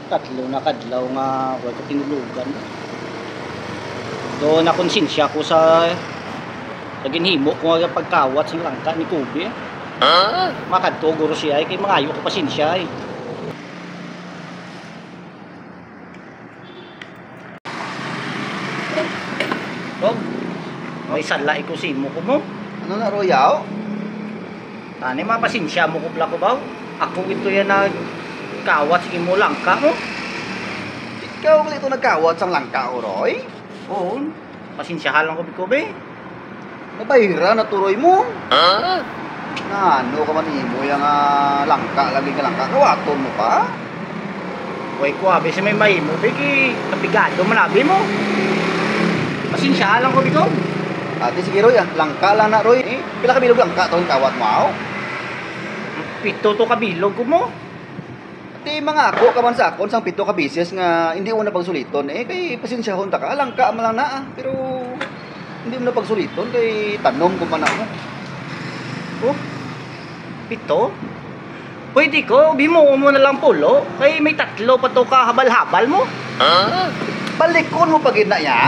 Tatlo na kadlaw nga wala ko tinulugan. Do na konsensya ko sa ginhimo ko nga pagkawat sa langka ni Kobe. Makadto guro siya kay mangayo ko pasensya eh. Dog, may salay ko simo ko mo. Ano na royaw? Tani mapasensya mo ko pala ko ba? Ako ito yan na kawat sa imo langka mo. Ikaw ulit ito nagkawat sang langka o Roy? Oo, pasensyahan lang ko Kobe. Nabayra na turoy mo? Na ano ka man imo yung langka, lagi ka langka, kawaton mo pa? Uy ko abi sa may mahimo bigi kapigado manabi mo. Pasensyahan lang ko bito. Ate sige Roy, langka lang na Roy. Pila ka bilog langka to kawat mo aw? Pito to kabilog ko mo. Ate mga ako ka man sa akon sang pito ka bises nga hindi mo na pagsuliton kay pasensyahon ta ka langka man lang na pero hindi mo na pagsuliton kay tanom ko man ako. Oh, pito? Pwede ko, bimuo mo na lang pulo. Kay may tatlo pa to kahabal-habal mo. Balikon mo pagid na ya?